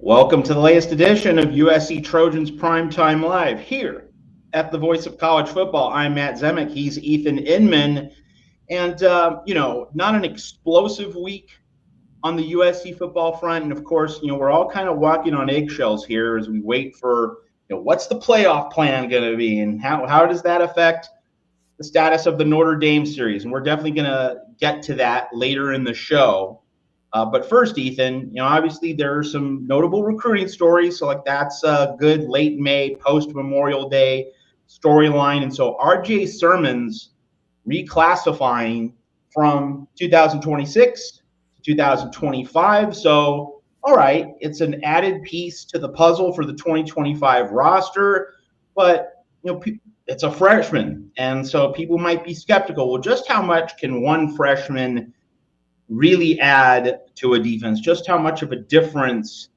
Welcome to the latest edition of USC Trojans Primetime Live here at the Voice of College Football. I'm Matt Zemek. He's Ethan Inman. And, not an explosive week on the USC football front. And, of course, we're all kind of walking on eggshells here as we wait for, what's the playoff plan going to be and how does that affect the status of the Notre Dame series? And we're definitely going to get to that later in the show. But first, Ethan, obviously there are some notable recruiting stories. So that's a good late May post-Memorial Day storyline. And so RJ Sermon's reclassifying from 2026 to 2025. So, all right, it's an added piece to the puzzle for the 2025 roster. But, it's a freshman. And so people might be skeptical. Well, just how much can one freshman really add to a defense? Just how much of a difference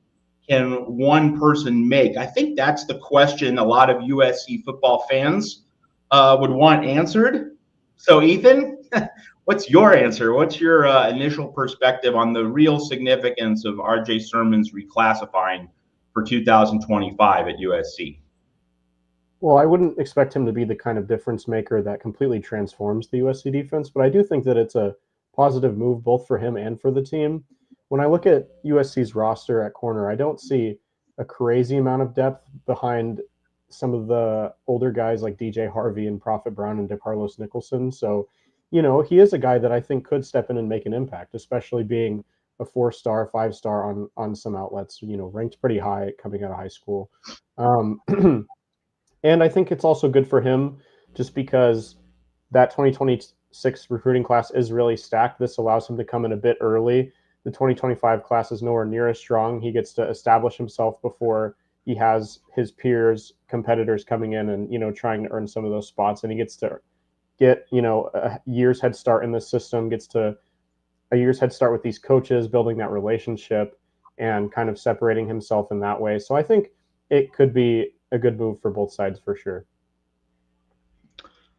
can one person make? I think that's the question a lot of USC football fans would want answered. So, Ethan, what's your answer? What's your initial perspective on the real significance of RJ Sermon's reclassifying for 2025 at USC? Well, I wouldn't expect him to be the kind of difference maker that completely transforms the USC defense, but I do think that it's a positive move both for him and for the team. When I look at USC's roster at corner, I don't see a crazy amount of depth behind some of the older guys like DJ Harvey and Prophet Brown and DeCarlos Nicholson. So, he is a guy that I think could step in and make an impact, especially being a 4-star, 5-star on some outlets, ranked pretty high coming out of high school. And I think it's also good for him just because that 2026 recruiting class is really stacked. This allows him to come in a bit early. The 2025 class is nowhere near as strong. He gets to establish himself before he has his peers, competitors coming in and, trying to earn some of those spots. And he gets to get, a year's head start in the system, gets to a year's head start with these coaches, building that relationship and kind of separating himself in that way. So I think it could be a good move for both sides for sure.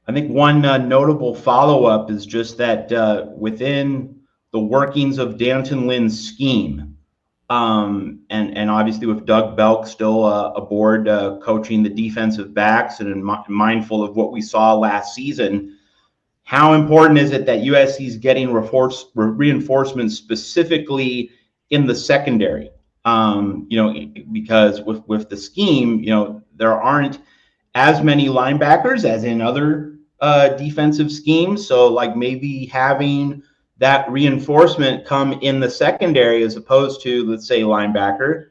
I think one notable follow-up is just that within the workings of Danton Lynn's scheme, and obviously with Doug Belk still aboard coaching the defensive backs and mindful of what we saw last season, how important is it that USC is getting reinforcements specifically in the secondary? Because with the scheme, there aren't as many linebackers as in other defensive schemes. So maybe having that reinforcement come in the secondary as opposed to, let's say, linebacker,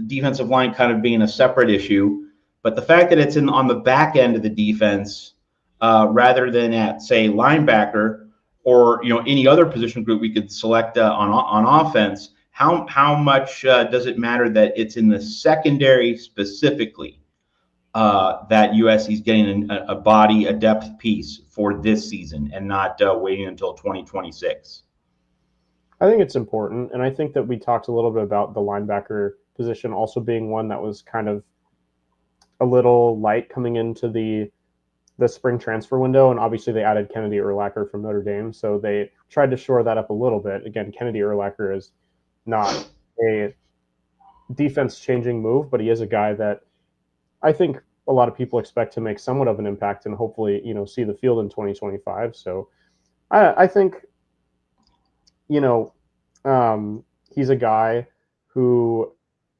defensive line kind of being a separate issue. But the fact that it's on the back end of the defense rather than at, say, linebacker or, any other position group we could select on offense, how much does it matter that it's in the secondary specifically that USC is getting a depth piece for this season and not waiting until 2026? I think it's important. And I think that we talked a little bit about the linebacker position also being one that was kind of a little light coming into the spring transfer window. And obviously they added Kennedy Urlacher from Notre Dame. So they tried to shore that up a little bit. Again, Kennedy Urlacher is not a defense-changing move, but he is a guy that I think a lot of people expect to make somewhat of an impact and hopefully, see the field in 2025. So I think, he's a guy who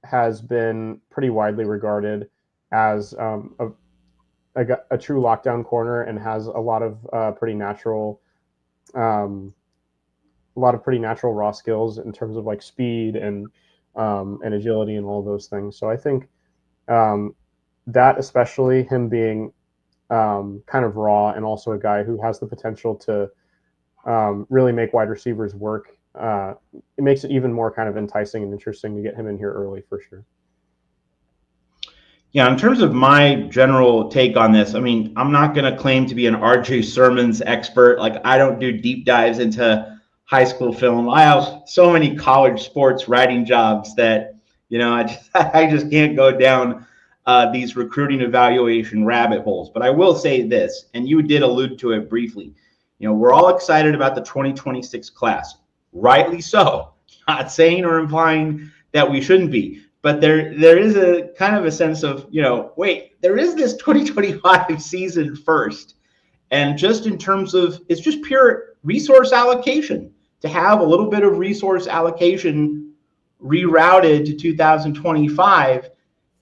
has been pretty widely regarded as a true lockdown corner and has a lot of pretty natural raw skills in terms of speed and agility and all those things. So I think that, especially him being kind of raw and also a guy who has the potential to really make wide receivers work, it makes it even more kind of enticing and interesting to get him in here early for sure. Yeah, in terms of my general take on this, I'm not going to claim to be an RJ Sermon's expert. I don't do deep dives into high school film. I have so many college sports writing jobs that, I just can't go down these recruiting evaluation rabbit holes. But I will say this, and you did allude to it briefly. We're all excited about the 2026 class, rightly so. Not saying or implying that we shouldn't be. But there is a kind of a sense of, wait, there is this 2025 season first. And just in terms of, it's just pure resource allocation. To have a little bit of resource allocation rerouted to 2025,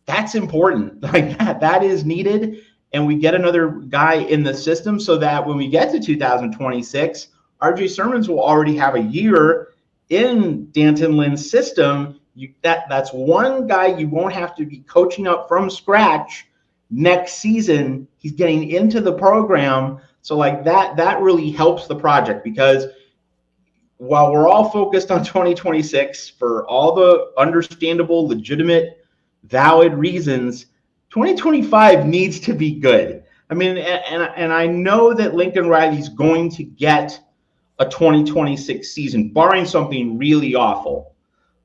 that's important. Like that is needed. And we get another guy in the system so that when we get to 2026, RJ Sermons will already have a year in Danton Lynn's system. That's one guy you won't have to be coaching up from scratch next season. He's getting into the program. So like that really helps the project, because while we're all focused on 2026 for all the understandable, legitimate, valid reasons, 2025 needs to be good. I mean, and I know that Lincoln Riley's going to get a 2026 season, barring something really awful,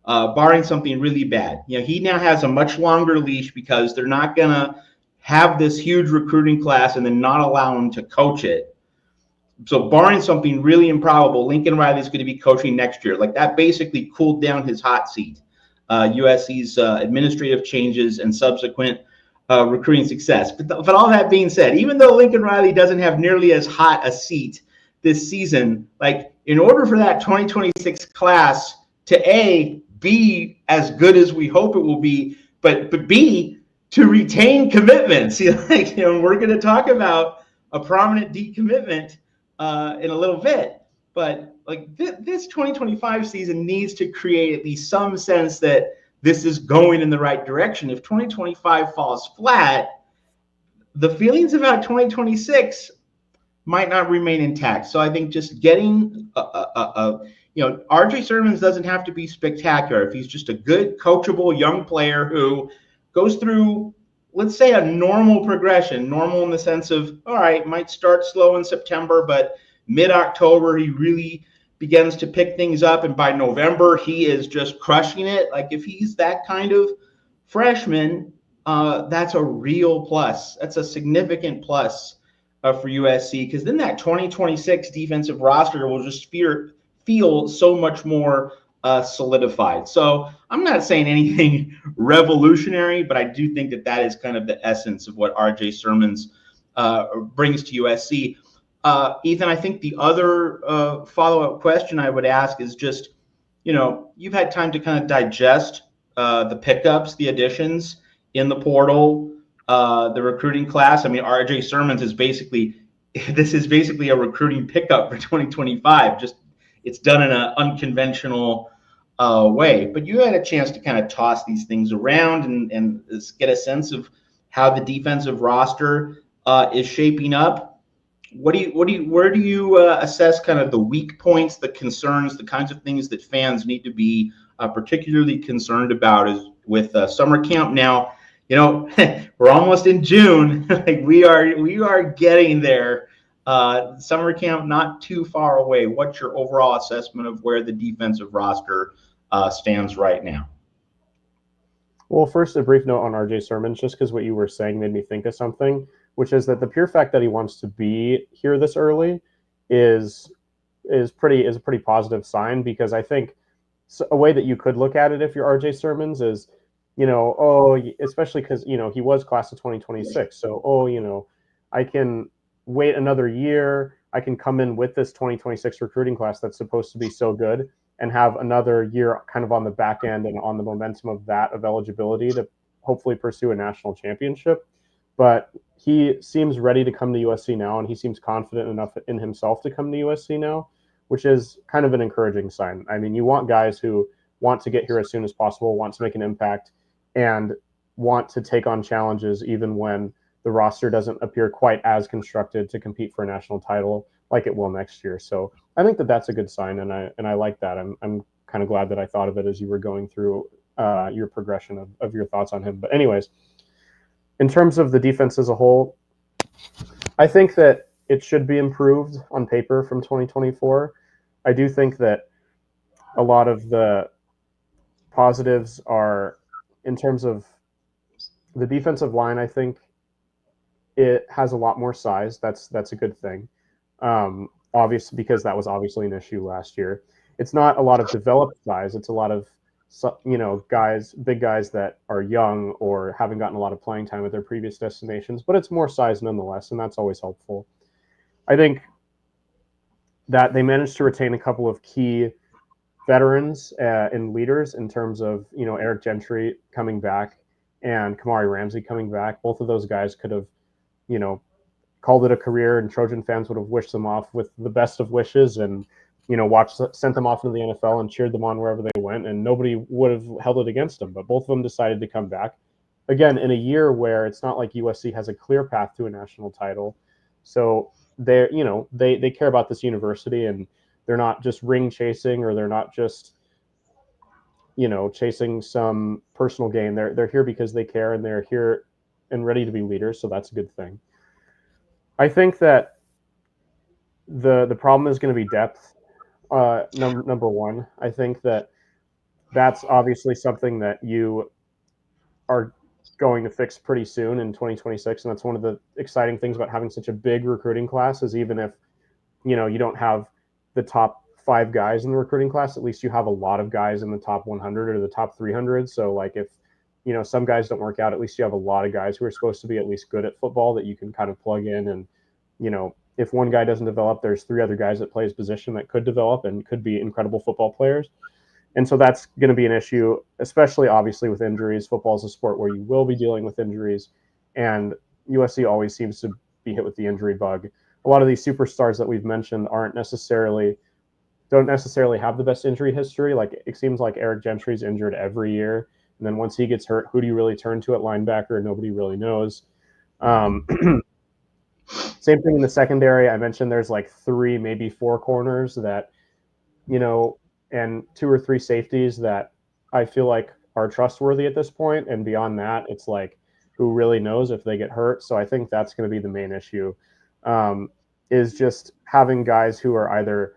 barring something really bad. He now has a much longer leash, because they're not going to have this huge recruiting class and then not allow him to coach it. So barring something really improbable, Lincoln Riley's going to be coaching next year. Like that basically cooled down his hot seat. USC's administrative changes and subsequent recruiting success. But all that being said, even though Lincoln Riley doesn't have nearly as hot a seat this season, like in order for that 2026 class to A, be as good as we hope it will be, but B, to retain commitments. We're going to talk about a prominent decommitment in a little bit, but like this 2025 season needs to create at least some sense that this is going in the right direction. If 2025 falls flat, the feelings about 2026 might not remain intact. So I think just getting RJ Sermons doesn't have to be spectacular. If he's just a good, coachable young player who goes through, let's say, a normal progression, normal in the sense of, all right, might start slow in September, but mid-October, he really begins to pick things up. And by November, he is just crushing it. Like if he's that kind of freshman, that's a real plus. That's a significant plus for USC, because then that 2026 defensive roster will just feel so much more solidified. So I'm not saying anything revolutionary, but I do think that is kind of the essence of what RJ Sermons brings to USC. Ethan, I think the other follow-up question I would ask is just, you've had time to kind of digest the pickups, the additions in the portal, the recruiting class. I mean, RJ Sermons is basically a recruiting pickup for 2025. Just it's done in an unconventional way. But you had a chance to kind of toss these things around and get a sense of how the defensive roster is shaping up. Where do you assess kind of the weak points, the concerns, the kinds of things that fans need to be particularly concerned about is with summer camp now? We're almost in June. Like we are getting there. Summer camp not too far away. What's your overall assessment of where the defensive roster stands right now? Well, first, a brief note on RJ Sermons, just because what you were saying made me think of something, which is that the pure fact that he wants to be here this early is a pretty positive sign, because I think a way that you could look at it if you're RJ Sermons is, especially because, he was class of 2026. So, I can wait another year. I can come in with this 2026 recruiting class that's supposed to be so good and have another year kind of on the back end and on the momentum of eligibility to hopefully pursue a national championship. But he seems ready to come to USC now, and he seems confident enough in himself to come to USC now, which is kind of an encouraging sign. I mean, you want guys who want to get here as soon as possible, want to make an impact, and want to take on challenges even when the roster doesn't appear quite as constructed to compete for a national title like it will next year. So I think that that's a good sign, and I like that. I'm kind of glad that I thought of it as you were going through your progression of your thoughts on him. But anyways, in terms of the defense as a whole, I think that it should be improved on paper from 2024. I do think that a lot of the positives are in terms of the defensive line. I think it has a lot more size. That's a good thing. Obviously, because that was obviously an issue last year. It's not a lot of developed size. It's a lot of big guys that are young or haven't gotten a lot of playing time at their previous destinations, but it's more size nonetheless, and that's always helpful. I think that they managed to retain a couple of key veterans and leaders in terms of, Eric Gentry coming back and Kamari Ramsey coming back. Both of those guys could have, called it a career, and Trojan fans would have wished them off with the best of wishes and, sent them off into the NFL and cheered them on wherever they went, and nobody would have held it against them. But both of them decided to come back again in a year where it's not like USC has a clear path to a national title. So they care about this university, and they're not just ring chasing, or they're not just, chasing some personal gain. They're here because they care, and they're here and ready to be leaders. So that's a good thing. I think that the problem is going to be depth. Number one, I think that's obviously something that you are going to fix pretty soon in 2026, and that's one of the exciting things about having such a big recruiting class. Is even if you don't have the top 5 guys in the recruiting class, at least you have a lot of guys in the top 100 or the top 300. So like if some guys don't work out, at least you have a lot of guys who are supposed to be at least good at football that you can kind of plug in. And if one guy doesn't develop, there's 3 other guys that play his position that could develop and could be incredible football players. And so that's going to be an issue, especially obviously with injuries. Football is a sport where you will be dealing with injuries, and USC always seems to be hit with the injury bug. A lot of these superstars that we've mentioned don't necessarily have the best injury history. Like it seems like Eric Gentry's injured every year, and then once he gets hurt, who do you really turn to at linebacker? Nobody really knows. Same thing in the secondary. I mentioned there's like 3, maybe 4 corners that, and 2 or 3 safeties that I feel like are trustworthy at this point. And beyond that, it's like, who really knows if they get hurt? So I think that's going to be the main issue, is just having guys who are either,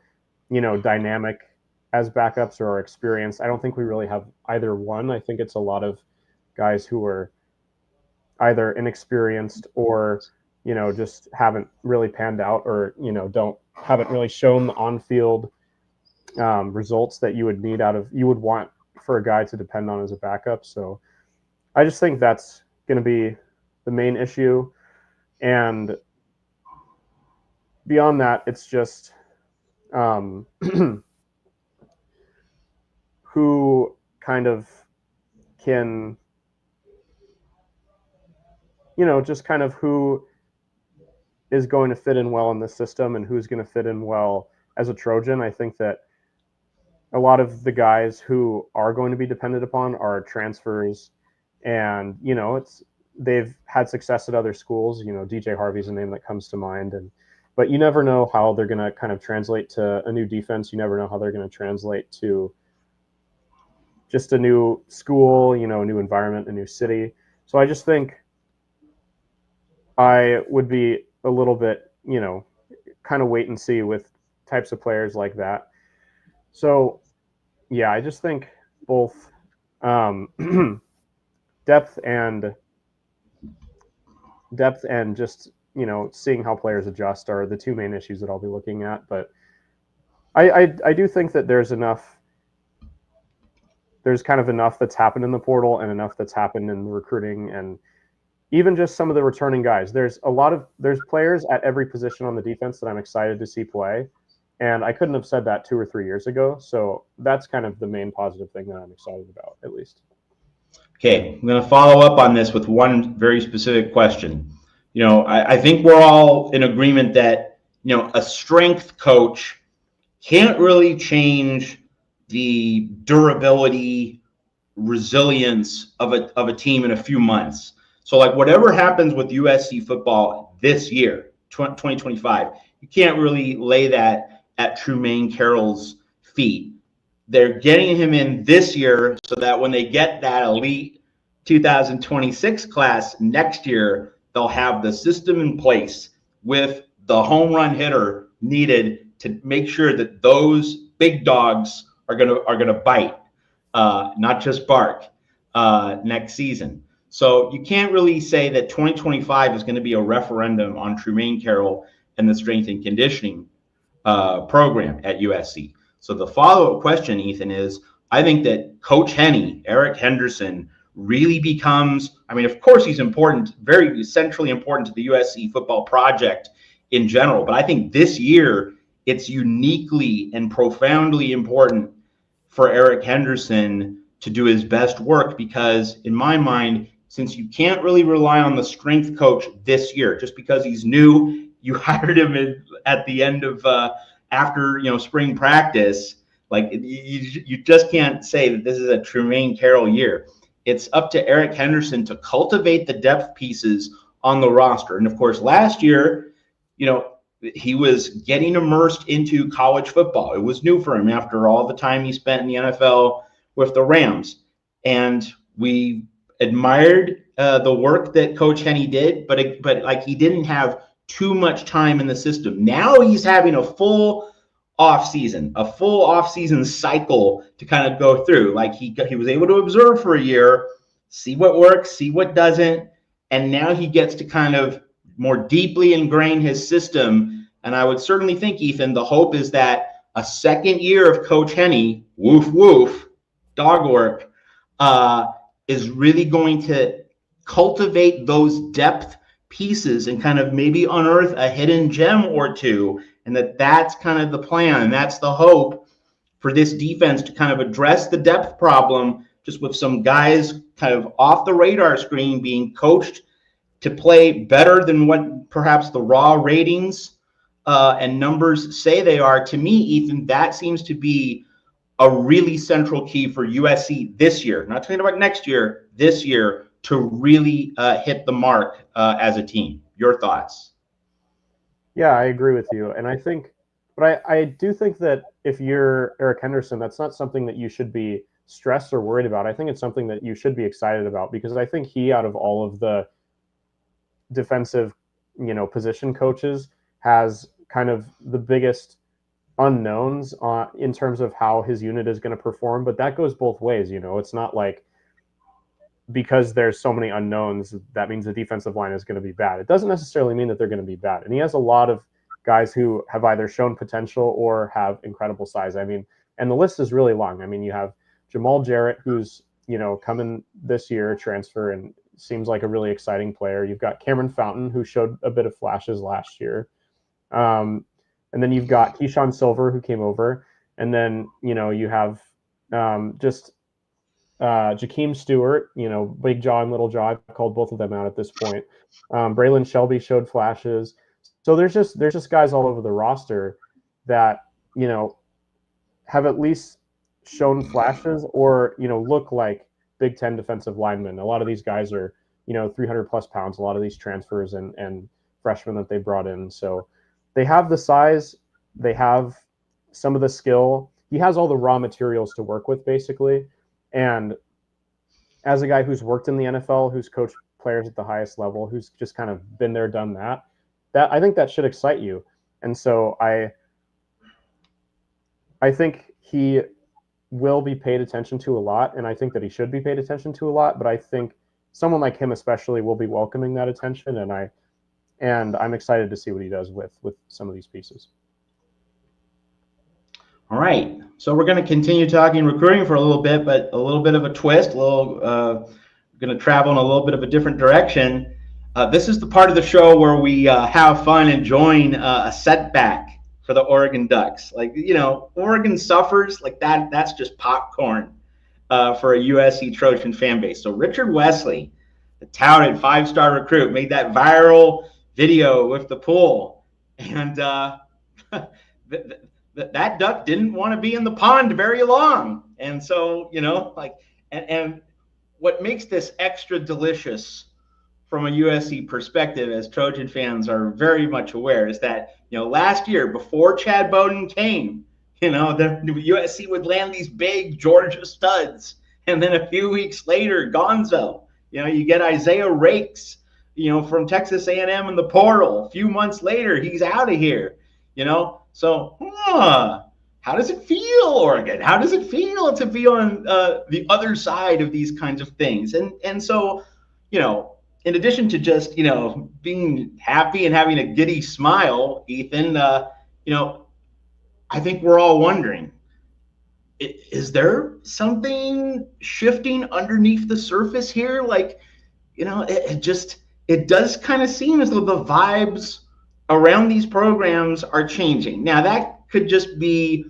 dynamic as backups or are experienced. I don't think we really have either one. I think it's a lot of guys who are either inexperienced or, just haven't really panned out, or, haven't really shown the on-field results that you would want for a guy to depend on as a backup. So I just think that's going to be the main issue. And beyond that, it's just who kind of can, just kind of who is going to fit in well in this system and who's going to fit in well as a Trojan. I think that a lot of the guys who are going to be depended upon are transfers, and they've had success at other schools. DJ Harvey's a name that comes to mind, but you never know how they're going to kind of translate to a new defense. You never know how they're going to translate to just a new school, a new environment, a new city. So I just think I would be a little bit, kind of wait and see with types of players like that. So, yeah, I just think both depth and just, seeing how players adjust are the 2 main issues that I'll be looking at. But I do think that there's kind of enough that's happened in the portal and enough that's happened in the recruiting, and even just some of the returning guys. There's players at every position on the defense that I'm excited to see play. And I couldn't have said that 2 or 3 years ago. So that's kind of the main positive thing that I'm excited about, at least. Okay, I'm going to follow up on this with one very specific question. I think we're all in agreement that, a strength coach can't really change the durability, resilience of a team in a few months. So like whatever happens with USC football this year, 2025, you can't really lay that at Trumaine Carroll's feet. They're getting him in this year so that when they get that elite 2026 class next year, they'll have the system in place with the home run hitter needed to make sure that those big dogs are gonna bite, not just bark, next season. So you can't really say that 2025 is going to be a referendum on Trumaine Carroll and the strength and conditioning program at USC. So the follow-up question, Ethan, is I think that Coach Henny, Eric Henderson, really becomes, I mean, of course he's important, very essentially important to the USC football project in general, but I think this year it's uniquely and profoundly important for Eric Henderson to do his best work because, in my mind, since you can't really rely on the strength coach this year, just because he's new, you hired him at the end of after spring practice. Like you just can't say that this is a Tremaine Carroll year. It's up to Eric Henderson to cultivate the depth pieces on the roster. And of course, last year, he was getting immersed into college football. It was new for him after all the time he spent in the NFL with the Rams. And we admired the work that Coach Henny did, but like he didn't have too much time in the system. Now he's having a full off-season cycle to kind of go through. Like he was able to observe for a year, see what works, see what doesn't, and now he gets to kind of more deeply ingrain his system. And I would certainly think, Ethan, the hope is that a second year of Coach Henny, woof woof, dog work, is really going to cultivate those depth pieces and kind of maybe unearth a hidden gem or two. And that's kind of the plan. And that's the hope for this defense to kind of address the depth problem, just with some guys kind of off the radar screen being coached to play better than what perhaps the raw ratings and numbers say they are. To me, Ethan, that seems to be a really central key for USC this year. Not talking about next year, this year, to really hit the mark as a team. Your thoughts? Yeah, I agree with you. And I think, but I do think that if you're Eric Henderson, that's not something that you should be stressed or worried about. I think it's something that you should be excited about because I think he, out of all of the defensive, position coaches, has kind of the biggest unknowns in terms of how his unit is going to perform. But that goes both ways. It's not like because there's so many unknowns, that means the defensive line is going to be bad. It doesn't necessarily mean that they're going to be bad. And he has a lot of guys who have either shown potential or have incredible size. I mean, and the list is really long. I mean, you have Jamal Jarrett, who's, coming this year, transfer, and seems like a really exciting player. You've got Cameron Fountain, who showed a bit of flashes last year. And then you've got Keyshawn Silver, who came over. And then, you have Jakeem Stewart, Big Jaw and Little Jaw. I've called both of them out at this point. Braylon Shelby showed flashes. So there's just guys all over the roster that, have at least shown flashes or, look like Big Ten defensive linemen. A lot of these guys are, 300 plus pounds, a lot of these transfers and freshmen that they brought in. So they have the size, they have some of the skill. He has all the raw materials to work with, basically. And as a guy who's worked in the NFL, who's coached players at the highest level, who's just kind of been there, done that I think that should excite you. And so I think he will be paid attention to a lot, and I think that he should be paid attention to a lot, but I think someone like him especially will be welcoming that attention, and I'm excited to see what he does with some of these pieces. All right, so we're going to continue talking recruiting for a little bit, but a little bit of a twist. We're going to travel in a little bit of a different direction. This is the part of the show where we have fun and join a setback for the Oregon Ducks. Like, Oregon suffers like that. That's just popcorn for a USC Trojan fan base. So Richard Wesley, the touted 5-star recruit, made that viral video with the pool, and that duck didn't want to be in the pond very long. And so, and what makes this extra delicious from a USC perspective, as Trojan fans are very much aware, is that, last year before Chad Bowden came, the USC would land these big Georgia studs. And then a few weeks later, Gonzo, you get Isaiah Rakes, from Texas A&M in the portal. A few months later, he's out of here, So, how does it feel, Oregon? How does it feel to be on the other side of these kinds of things? And so, in addition to just, being happy and having a giddy smile, Ethan, I think we're all wondering, is there something shifting underneath the surface here? Like, it does kind of seem as though the vibes around these programs are changing. Now that could just be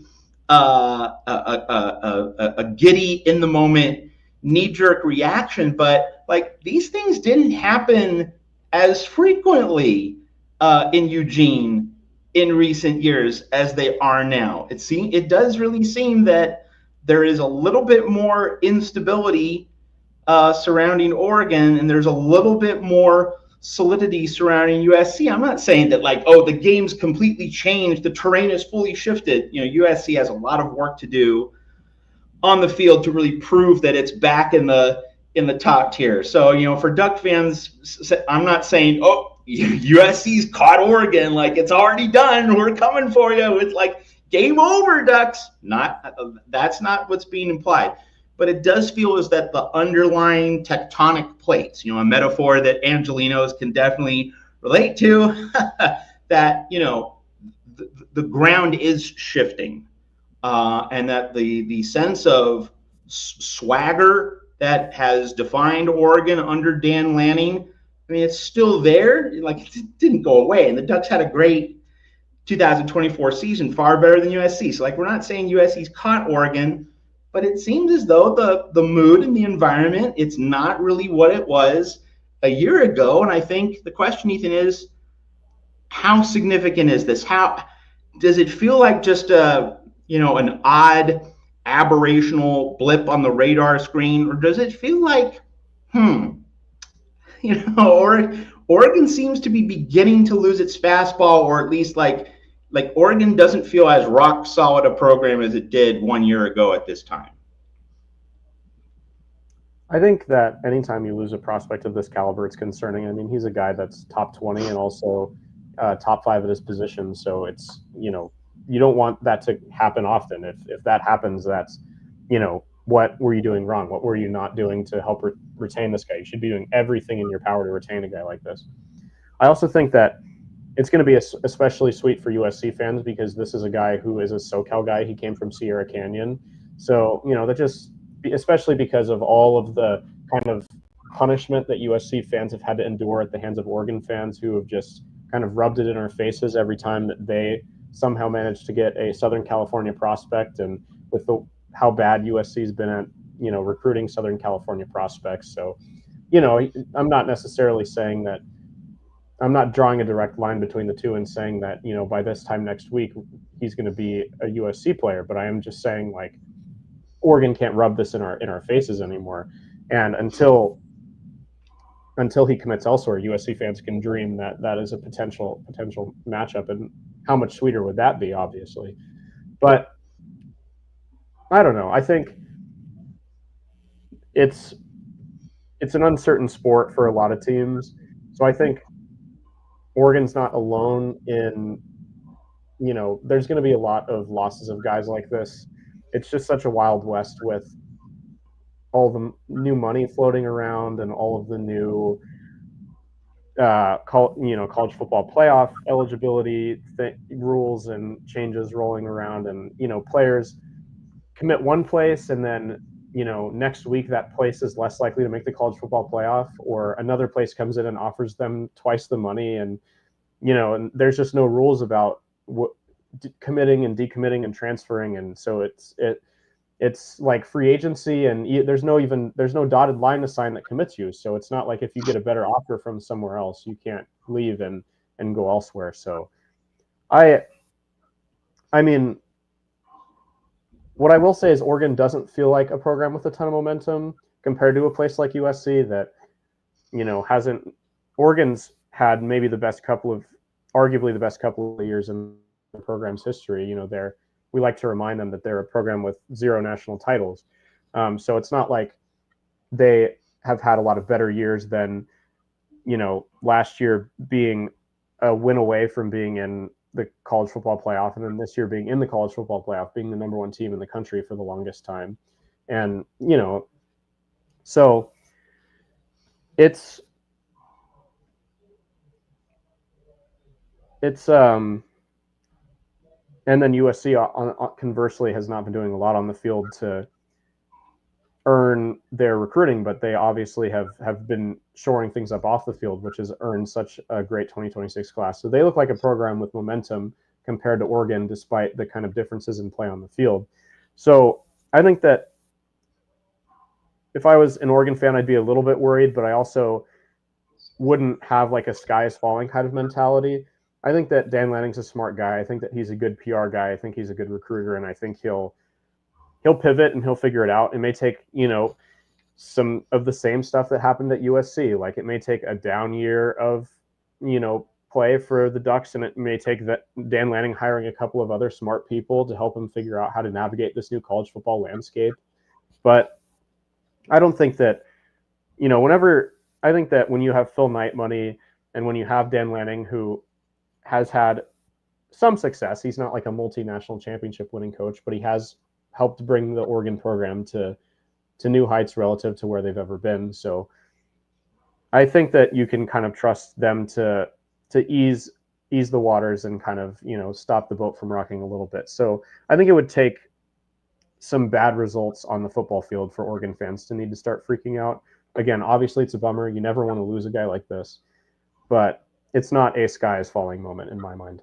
a giddy in the moment knee jerk reaction, but like these things didn't happen as frequently in Eugene in recent years as they are now. It does really seem that there is a little bit more instability surrounding Oregon, and there's a little bit more solidity surrounding USC. I'm not saying that like, oh, the game's completely changed, the terrain is fully shifted. USC has a lot of work to do on the field to really prove that it's back in the top tier. So, for Duck fans, I'm not saying, oh, USC's caught Oregon, like it's already done, we're coming for you. It's like game over, Ducks. That's not what's being implied. But it does feel as that the underlying tectonic plates, a metaphor that Angelinos can definitely relate to, that, the ground is shifting. And that the sense of swagger that has defined Oregon under Dan Lanning, I mean, it's still there. Like, it didn't go away. And the Ducks had a great 2024 season, far better than USC. So, like, we're not saying USC's caught Oregon, but it seems as though the mood and the environment, it's not really what it was a year ago. And I think the question, Ethan, is how significant is this? How does it feel like just an odd aberrational blip on the radar screen, or does it feel like, Oregon seems to be beginning to lose its fastball, or at least like Oregon doesn't feel as rock solid a program as it did 1 year ago at this time? I think that anytime you lose a prospect of this caliber, it's concerning. I mean, he's a guy that's top 20 and also top 5 at his position. So it's, you don't want that to happen often. If that happens, that's, what were you doing wrong? What were you not doing to help retain this guy? You should be doing everything in your power to retain a guy like this. I also think that it's going to be especially sweet for USC fans because this is a guy who is a SoCal guy. He came from Sierra Canyon. So, that just, especially because of all of the kind of punishment that USC fans have had to endure at the hands of Oregon fans who have just kind of rubbed it in our faces every time that they somehow managed to get a Southern California prospect, and with how bad USC's been at, recruiting Southern California prospects. So, I'm not necessarily saying that, I'm not drawing a direct line between the two and saying that, by this time next week, he's going to be a USC player, but I am just saying, like, Oregon can't rub this in our faces anymore. And until he commits elsewhere, USC fans can dream that is a potential matchup, and how much sweeter would that be, obviously. But I don't know. I think it's an uncertain sport for a lot of teams. So I think Oregon's not alone in, there's going to be a lot of losses of guys like this. It's just such a wild west with all the new money floating around and all of the new college football playoff eligibility rules and changes rolling around, and players commit one place and then next week that place is less likely to make the college football playoff, or another place comes in and offers them twice the money, and and there's just no rules about what committing and decommitting and transferring, and so it's like free agency, and there's no dotted line to sign that commits you. So it's not like if you get a better offer from somewhere else, you can't leave and go elsewhere. So I mean, what I will say is Oregon doesn't feel like a program with a ton of momentum compared to a place like USC that, hasn't. Oregon's had maybe arguably the best couple of years in the program's history. We like to remind them that they're a program with 0 national titles. So it's not like they have had a lot of better years than, last year being a win away from being in the college football playoff, and then this year being in the college football playoff, being the number 1 team in the country for the longest time. And, so it's And then USC, conversely, has not been doing a lot on the field to earn their recruiting, but they obviously have been shoring things up off the field, which has earned such a great 2026 class. So they look like a program with momentum compared to Oregon, despite the kind of differences in play on the field. So I think that if I was an Oregon fan, I'd be a little bit worried, but I also wouldn't have like a sky is falling kind of mentality. I think that Dan Lanning's a smart guy. I think that he's a good PR guy. I think he's a good recruiter, and I think he'll pivot and he'll figure it out. It may take, some of the same stuff that happened at USC. Like it may take a down year of, play for the Ducks, and it may take that Dan Lanning hiring a couple of other smart people to help him figure out how to navigate this new college football landscape. But I don't think that, I think that when you have Phil Knight money and when you have Dan Lanning, who has had some success, he's not like a multinational championship winning coach, but he has helped bring the Oregon program to new heights relative to where they've ever been. So I think that you can kind of trust them to ease the waters and kind of, stop the boat from rocking a little bit. So I think it would take some bad results on the football field for Oregon fans to need to start freaking out. Again, obviously it's a bummer. You never want to lose a guy like this, but it's not a sky is falling moment in my mind.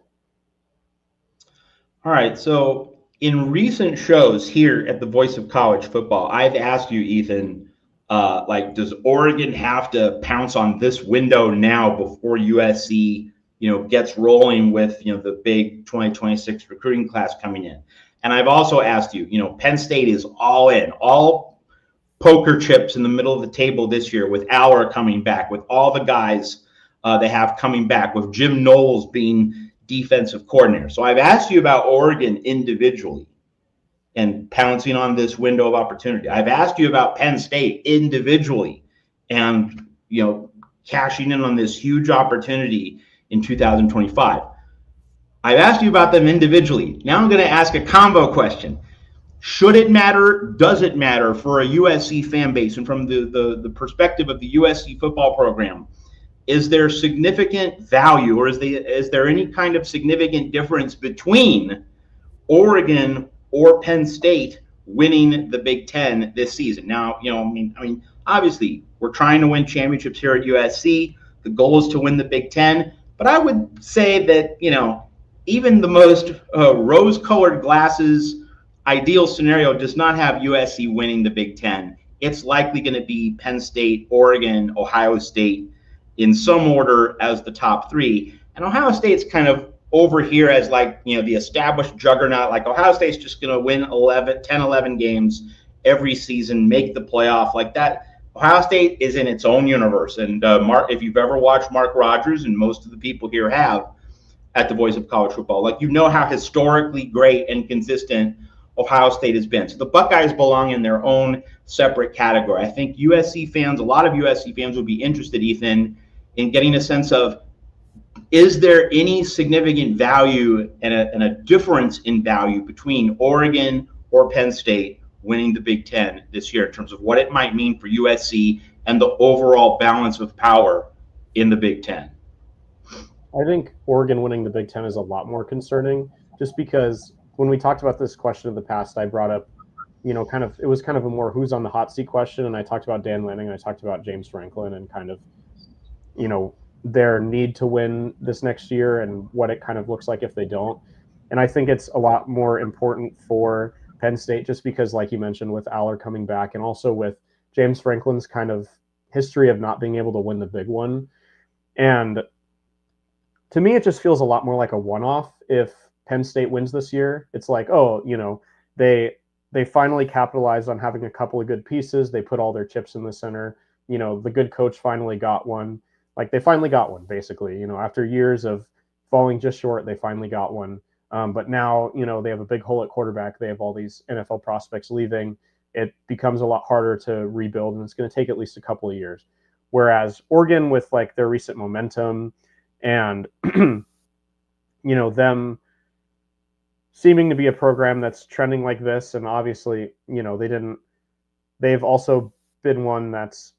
All right. So in recent shows here at the Voice of College Football, I've asked you, Ethan, does Oregon have to pounce on this window now before USC, gets rolling with, the big 2026 recruiting class coming in? And I've also asked you, Penn State is all in, all poker chips in the middle of the table this year, with Aller coming back, with all the guys they have coming back, with Jim Knowles being defensive coordinator. So I've asked you about Oregon individually and pouncing on this window of opportunity. I've asked you about Penn State individually and, cashing in on this huge opportunity in 2025. I've asked you about them individually. Now I'm going to ask a combo question. Should it matter? Does it matter for a USC fan base? And from the perspective of the USC football program, is there significant value, or is there any kind of significant difference between Oregon or Penn State winning the Big Ten this season? Now, obviously we're trying to win championships here at USC. The goal is to win the Big Ten, but I would say that, even the most rose-colored glasses ideal scenario does not have USC winning the Big Ten. It's likely going to be Penn State, Oregon, Ohio State in some order as the top three. And Ohio State's kind of over here as the established juggernaut. Like Ohio State's just going to win 10, 11 games every season, make the playoff like that. Ohio State is in its own universe. And if you've ever watched Mark Rogers, and most of the people here have at the Voice of College Football, how historically great and consistent Ohio State has been. So the Buckeyes belong in their own separate category. I think a lot of USC fans would be interested, Ethan, in getting a sense of, is there any significant value and a difference in value between Oregon or Penn State winning the Big Ten this year in terms of what it might mean for USC and the overall balance of power in the Big Ten? I think Oregon winning the Big Ten is a lot more concerning, just because when we talked about this question in the past, I brought up, it was kind of a more who's on the hot seat question. And I talked about Dan Lanning, and I talked about James Franklin and kind of, their need to win this next year and what it kind of looks like if they don't. And I think it's a lot more important for Penn State, just because, like you mentioned, with Aller coming back and also with James Franklin's kind of history of not being able to win the big one. And to me, it just feels a lot more like a one-off if Penn State wins this year. It's like, they finally capitalized on having a couple of good pieces. They put all their chips in the center. The good coach finally got one. They finally got one, basically. After years of falling just short, they finally got one. But now, they have a big hole at quarterback. They have all these NFL prospects leaving. It becomes a lot harder to rebuild, and it's going to take at least a couple of years. Whereas Oregon, with their recent momentum and, them seeming to be a program that's trending like this, and obviously, they've also been one that's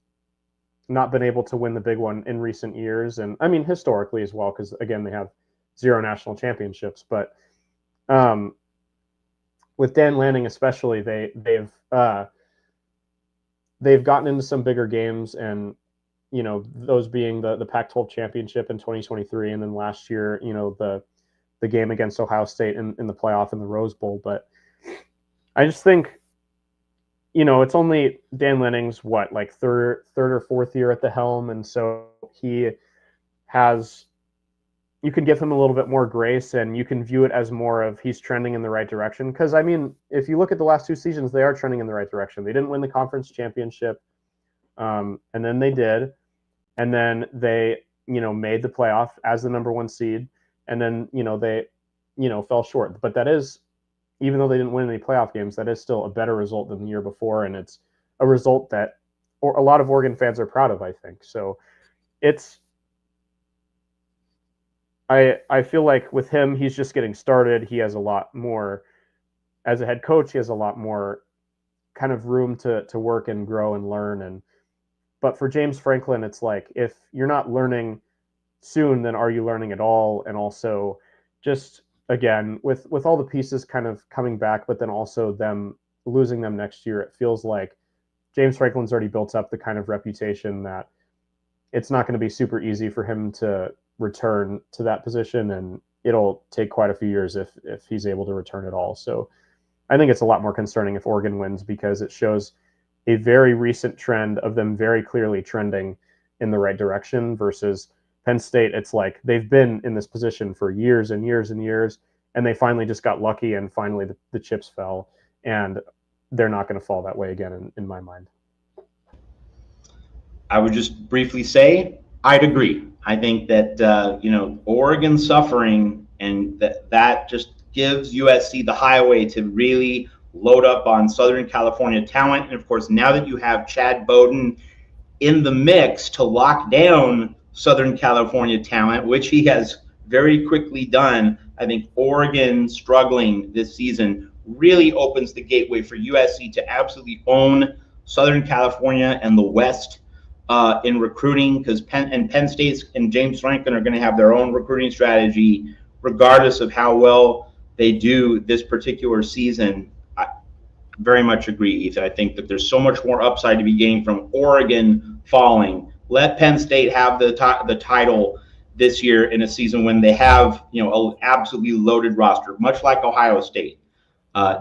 not been able to win the big one in recent years. And historically as well, because again, they have 0 national championships, but with Dan Lanning especially, they've gotten into some bigger games, and those being the Pac-12 championship in 2023, and then last year, the game against Ohio State in the playoff in the Rose Bowl. But I just think, it's only Dan Lanning's third or fourth year at the helm, and so you can give him a little bit more grace, and you can view it as more of he's trending in the right direction. Because, if you look at the last two seasons, they are trending in the right direction. They didn't win the conference championship, and then they did. And then they, made the playoff as the number one seed. And then, they, fell short. But that is, even though they didn't win any playoff games, that is still a better result than the year before. And it's a result that a lot of Oregon fans are proud of, I think. So I feel like with him, he's just getting started. He has a lot more, as a head coach, he has a lot more kind of room to work and grow and learn. But for James Franklin, it's like, if you're not learning soon, then are you learning at all? And also, just again, with all the pieces kind of coming back, but then also them losing them next year, it feels like James Franklin's already built up the kind of reputation that it's not going to be super easy for him to return to that position, and it'll take quite a few years if he's able to return at all. So I think it's a lot more concerning if Oregon wins, because it shows a very recent trend of them very clearly trending in the right direction, versus Penn State. It's like they've been in this position for years and years and years, and they finally just got lucky, and finally the chips fell, and they're not going to fall that way again in my mind. I would just briefly say I'd agree. I think that Oregon suffering, and that just gives USC the highway to really load up on Southern California talent. And of course, now that you have Chad Bowden in the mix to lock down Southern California talent, which he has very quickly done, I think Oregon struggling this season really opens the gateway for USC to absolutely own Southern California and the West in recruiting, because Penn State and James Franklin are going to have their own recruiting strategy regardless of how well they do this particular season. I very much agree, Ethan. I think that there's so much more upside to be gained from Oregon falling. Let Penn State have the title this year in a season when they have an absolutely loaded roster, much like Ohio State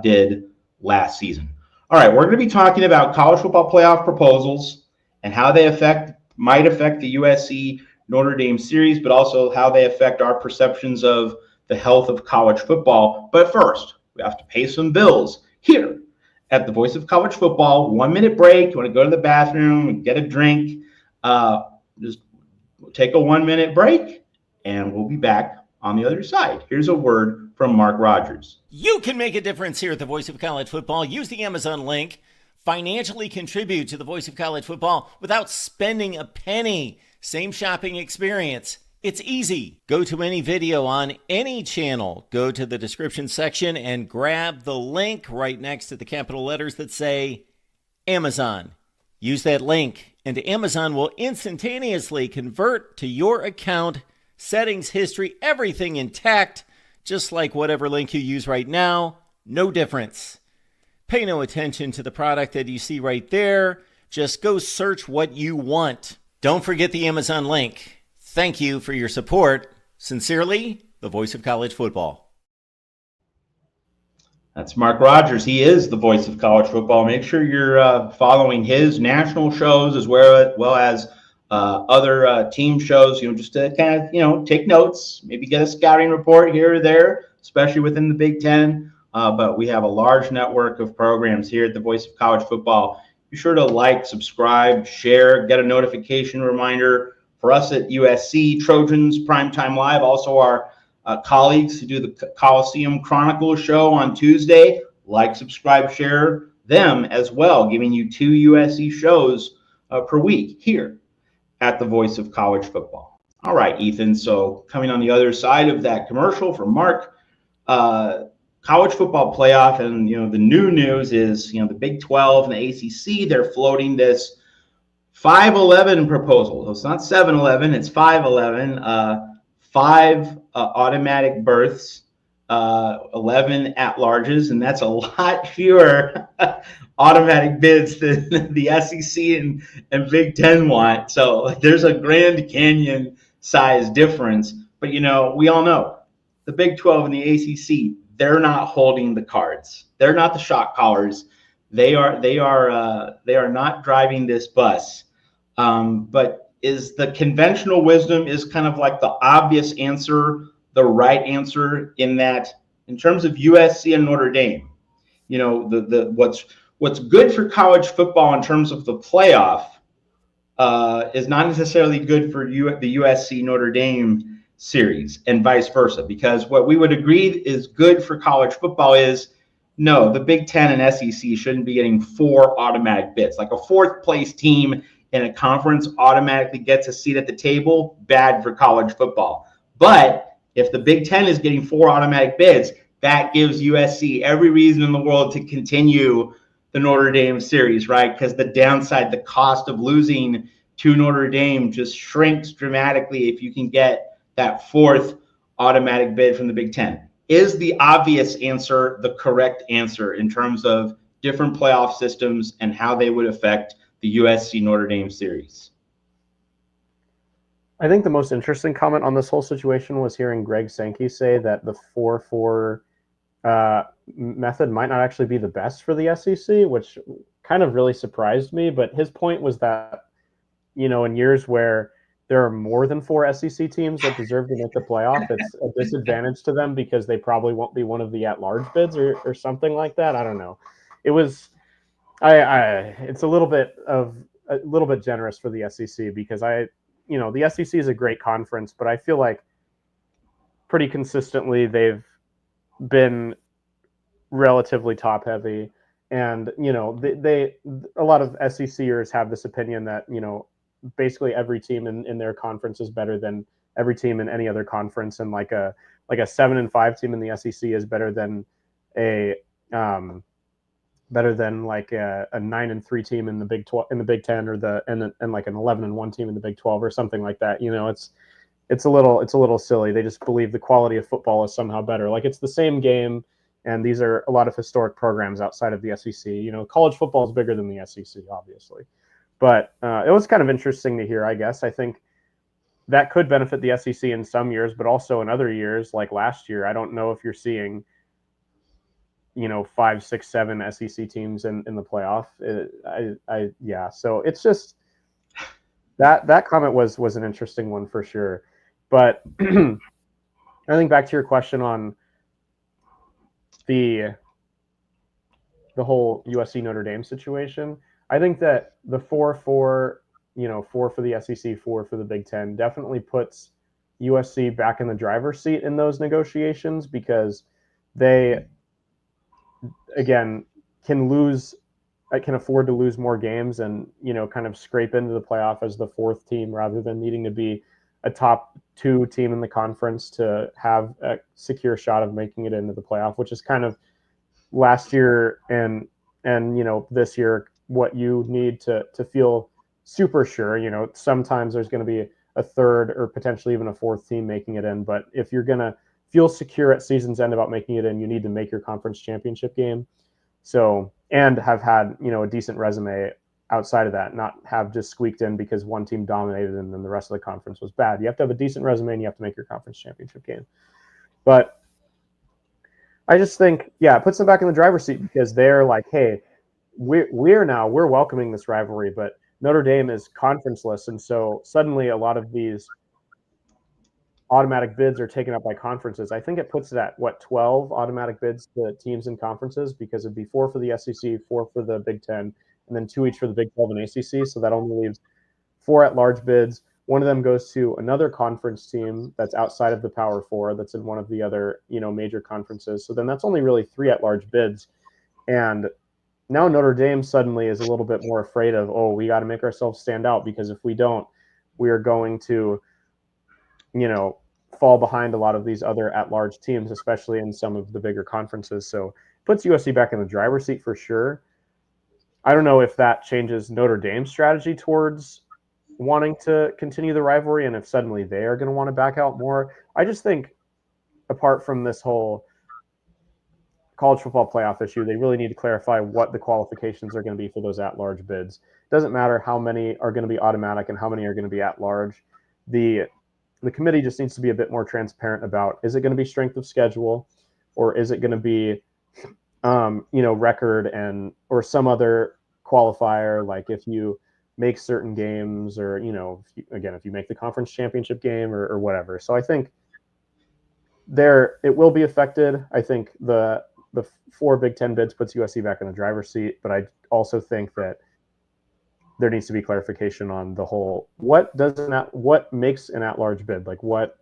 did last season. All right, we're going to be talking about college football playoff proposals and how they might affect the USC Notre Dame series, but also how they affect our perceptions of the health of college football. But first, we have to pay some bills here at the Voice of College Football. 1 minute break. You want to go to the bathroom and get a drink? Just take a 1 minute break, and we'll be back on the other side. Here's a word from Mark Rogers. You can make a difference here at the Voice of College Football. Use the Amazon link. Financially contribute to the Voice of College Football without spending a penny. Same shopping experience. It's easy. Go to any video on any channel. Go to the description section and grab the link right next to the capital letters that say Amazon. Use that link, and Amazon will instantaneously convert to your account, settings, history, everything intact, just like whatever link you use right now. No difference. Pay no attention to the product that you see right there. Just go search what you want. Don't forget the Amazon link. Thank you for your support. Sincerely, the Voice of College Football. That's Mark Rogers. He is the Voice of College Football. Make sure you're following his national shows as well as other team shows, just to kind of, take notes, maybe get a scouting report here or there, especially within the Big Ten. But we have a large network of programs here at the Voice of College Football. Be sure to like, subscribe, share, get a notification reminder. For us at USC, Trojans Primetime Live, also our colleagues who do the Coliseum Chronicles show on Tuesday. Like, subscribe, share them as well, giving you 2 USC shows per week here at the Voice of College Football. All right, Ethan, so coming on the other side of that commercial from Mark, college football playoff, and the new news is the Big 12 and the ACC, they're floating this 5-11 proposal. So it's not 7-11, it's 5-11. 5 automatic berths 11 at-larges, and that's a lot fewer automatic bids than the SEC and Big Ten want. So there's a Grand Canyon size difference. But, we all know the Big 12 and the ACC, they're not holding the cards. They're not the shot callers. They are not driving this bus. But is the conventional wisdom is kind of like the obvious answer, the right answer in that, in terms of USC and Notre Dame, what's good for college football in terms of the playoff is not necessarily good for the USC Notre Dame series and vice versa, because what we would agree is good for college football is no, the Big Ten and SEC shouldn't be getting 4 automatic bids. Like a 4th place team in a conference automatically gets a seat at the table, bad for college football. But if the Big Ten is getting 4 automatic bids, that gives USC every reason in the world to continue the Notre Dame series, right? Because the downside, the cost of losing to Notre Dame just shrinks dramatically if you can get that 4th automatic bid from the Big Ten. Is the obvious answer the correct answer in terms of different playoff systems and how they would affect the USC Notre Dame series? I think the most interesting comment on this whole situation was hearing Greg Sankey say that the 4-4 method might not actually be the best for the SEC, which kind of really surprised me. But his point was that, in years where there are more than 4 SEC teams that deserve to make the playoff, it's a disadvantage to them because they probably won't be one of the at-large bids or something like that. I don't know. It was, it's a little bit generous for the SEC because the SEC is a great conference, but I feel like pretty consistently they've been relatively top heavy, and they a lot of SECers have this opinion that basically every team in their conference is better than every team in any other conference, and like a 7-5 team in the SEC is better than a 9-3 team in the Big 12, in the Big Ten, or and like an 11-1 team in the Big 12 or something like that. It's a little silly. They just believe the quality of football is somehow better. Like, it's the same game, and these are a lot of historic programs outside of the SEC. College football is bigger than the SEC, obviously. But it was kind of interesting to hear, I guess. I think that could benefit the SEC in some years, but also in other years, like last year, I don't know if you're seeing 5, 6, 7 SEC teams in the playoff. Yeah. So it's just that comment was an interesting one for sure. But I think back to your question on the whole USC Notre Dame situation, I think that the 4-4, 4 for the SEC, 4 for the Big Ten, definitely puts USC back in the driver's seat in those negotiations, because they, again, can afford to lose more games and kind of scrape into the playoff as the 4th team rather than needing to be a top 2 team in the conference to have a secure shot of making it into the playoff, which is kind of last year and this year what you need to feel super sure. Sometimes there's going to be a 3rd or potentially even a 4th team making it in, but if you're going to feel secure at season's end about making it in, you need to make your conference championship game. So, and have had, a decent resume outside of that, not have just squeaked in because one team dominated and then the rest of the conference was bad. You have to have a decent resume and you have to make your conference championship game. But I just think, it puts them back in the driver's seat, because they're like, hey, we're welcoming this rivalry, but Notre Dame is conferenceless. And so suddenly a lot of these automatic bids are taken up by conferences. I think it puts it at 12 automatic bids to teams in conferences, because it'd be 4 for the SEC, 4 for the Big Ten, and then 2 each for the Big 12 and ACC. So that only leaves 4 at-large bids. One of them goes to another conference team that's outside of the Power 4, that's in one of the other, major conferences. So then that's only really 3 at-large bids. And now Notre Dame suddenly is a little bit more afraid of, we got to make ourselves stand out, because if we don't, we are going to, fall behind a lot of these other at-large teams, especially in some of the bigger conferences. So it puts USC back in the driver's seat for sure. I don't know if that changes Notre Dame's strategy towards wanting to continue the rivalry, and if suddenly they are going to want to back out more. I just think, apart from this whole college football playoff issue. They really need to clarify what the qualifications are going to be for those at-large bids. It doesn't matter how many are going to be automatic and how many are going to be at-large. The committee just needs to be a bit more transparent about, is it going to be strength of schedule, or is it going to be record and or some other qualifier, like if you make certain games, or if you make the conference championship game or whatever. So I think it will be affected. I think the 4 Big Ten bids puts USC back in the driver's seat, but I also think that there needs to be clarification on the whole, what makes an at-large bid? Like, what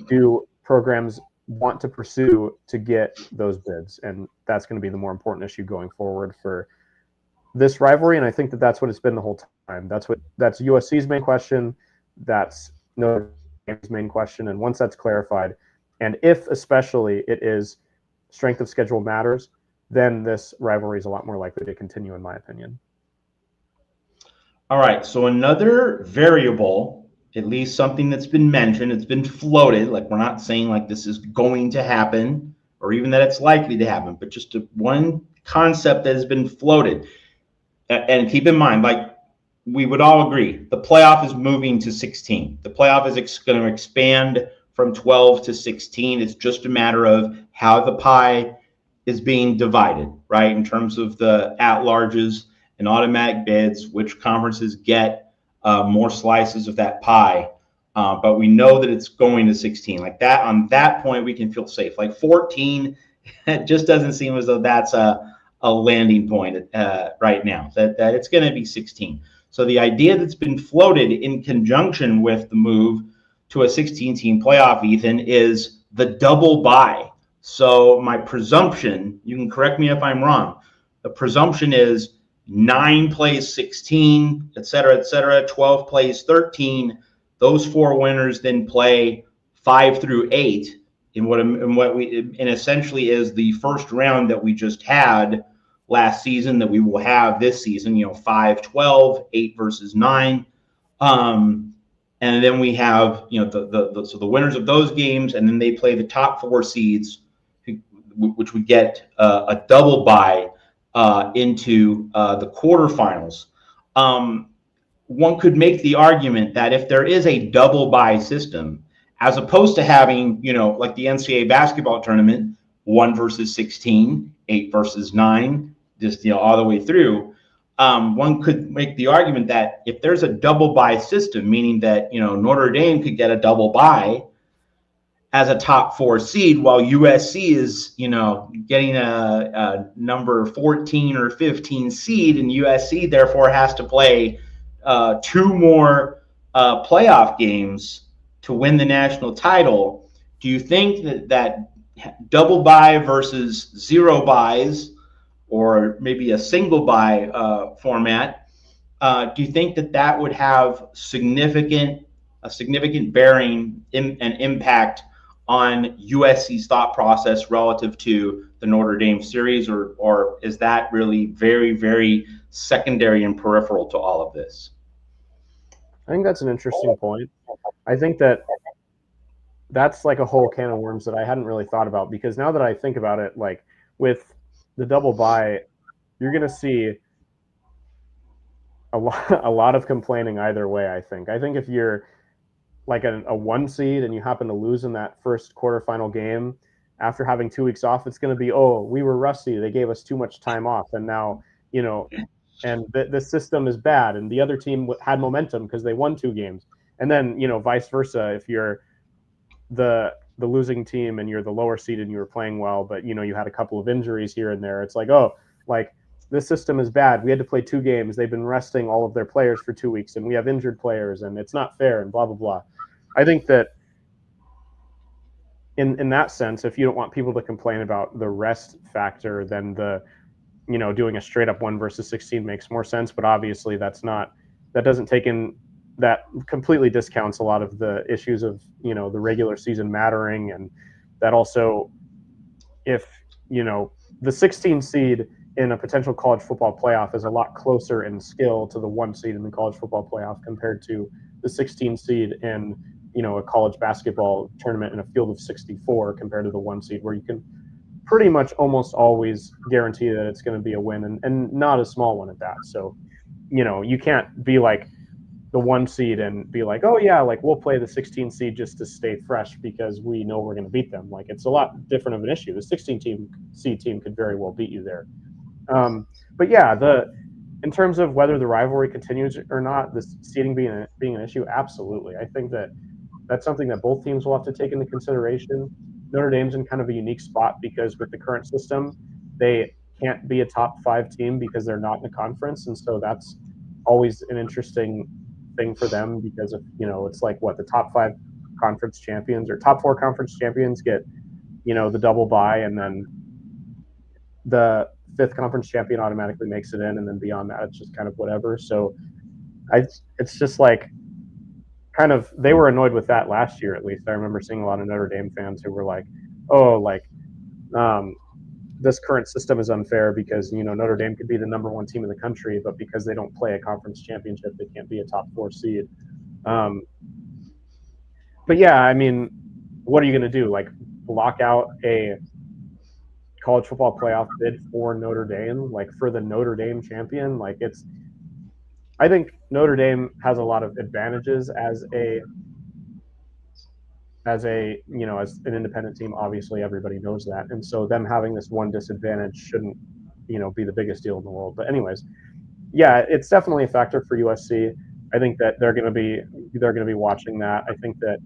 do programs want to pursue to get those bids? And that's going to be the more important issue going forward for this rivalry. And I think that that's what it's been the whole time. That's USC's main question. That's Notre Dame's main question. And once that's clarified, and if especially it is strength of schedule matters, then this rivalry is a lot more likely to continue, in my opinion. All right, so another variable, at least something that's been mentioned, it's been floated, like we're not saying like this is going to happen or even that it's likely to happen, but just one concept that has been floated. And keep in mind, like we would all agree, the playoff is moving to 16. The playoff is going to expand from 12 to 16. It's just a matter of how the pie is being divided, right? In terms of the at-larges and automatic bids, which conferences get more slices of that pie. But we know that it's going to 16. Like that, on that point, we can feel safe. Like 14, it just doesn't seem as though that's a landing point right now, that it's going to be 16. So the idea that's been floated in conjunction with the move to a 16-team playoff, Ethan, is the double bye. So my presumption, you can correct me if I'm wrong, the presumption is 9 plays 16, et cetera, 12 plays 13. Those 4 winners then play 5 through 8 in what essentially is the first round that we just had last season, that we will have this season, 5-12, 8 versus 9. And then we have, so the winners of those games, and then they play the top 4 seeds, which would get a double bye into the quarterfinals. One could make the argument that if there is a double bye system, as opposed to having, like the NCAA basketball tournament, 1 versus 16, 8 versus 9, just all the way through, one could make the argument that if there's a double bye system, meaning that Notre Dame could get a double bye as a top 4 seed, while USC is, getting a number 14 or 15 seed, and USC therefore has to play 2 more playoff games to win the national title. Do you think that double bye versus 0 byes, or maybe a single bye format, do you think that would have a significant bearing and impact on USC's thought process relative to the Notre Dame series, or is that really very, very secondary and peripheral to all of this? I think that's an interesting point. I think that's like a whole can of worms that I hadn't really thought about, because now that I think about it, like with the double bye, you're going to see a lot of complaining either way. I think if you're like a 1 seed and you happen to lose in that first quarterfinal game after having 2 weeks off, it's going to be, oh, we were rusty, they gave us too much time off, and now and the system is bad, and the other team had momentum because they won 2 games. And then vice versa, if you're the losing team and you're the lower seed and you were playing well, but you had a couple of injuries here and there, it's like, oh, like this system is bad, we had to play 2 games, they've been resting all of their players for 2 weeks, and we have injured players, and it's not fair, and blah blah blah. I think that in that sense, if you don't want people to complain about the rest factor, then doing a straight up 1 versus 16 makes more sense. But obviously that completely discounts a lot of the issues of the regular season mattering, and that also, if the 16 seed in a potential college football playoff is a lot closer in skill to the 1 seed in the college football playoff compared to the 16 seed in a college basketball tournament in a field of 64 compared to the 1 seed, where you can pretty much almost always guarantee that it's going to be a win, and not a small one at that. So, you can't be like the 1 seed and be like, oh yeah, like we'll play the 16 seed just to stay fresh because we know we're going to beat them. Like, it's a lot different of an issue. The 16 seed team could very well beat you there. But yeah, in terms of whether the rivalry continues or not, the seeding being an issue, absolutely. I think that's something that both teams will have to take into consideration. Notre Dame's in kind of a unique spot because with the current system, they can't be a top 5 team because they're not in a conference, and so that's always an interesting thing for them because of, it's like what the top 5 conference champions or top 4 conference champions get, the double bye, and then the 5th conference champion automatically makes it in, and then beyond that it's just kind of whatever. So it's just like kind of, they were annoyed with that last year. At least I remember seeing a lot of Notre Dame fans who were like, oh, like this current system is unfair because Notre Dame could be the number 1 team in the country, but because they don't play a conference championship, they can't be a top 4 seed. But yeah, I mean, what are you going to do? Like, block out a college football playoff bid for Notre Dame, like for the Notre Dame champion? Like, I think Notre Dame has a lot of advantages as an independent team. Obviously, everybody knows that, and so them having this one disadvantage shouldn't, be the biggest deal in the world. But anyways, yeah, it's definitely a factor for USC. I think that they're going to be watching that. I think that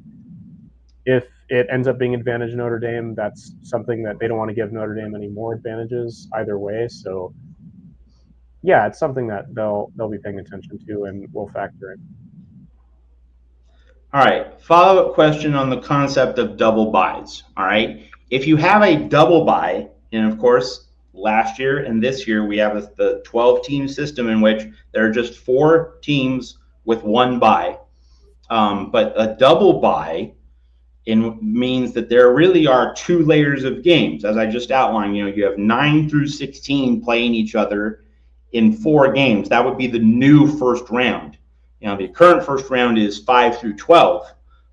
if it ends up being advantage Notre Dame, that's something that they don't want to give Notre Dame any more advantages either way. So yeah, it's something that they'll be paying attention to and will factor in. All right, follow-up question on the concept of double byes. All right, if you have a double bye, and of course last year and this year we have the 12-team system in which there are just 4 teams with 1 bye, but a double bye means that there really are 2 layers of games, as I just outlined. You have 9 through 16 playing each other in 4 games. That would be the new first round. The current first round is 5 through 12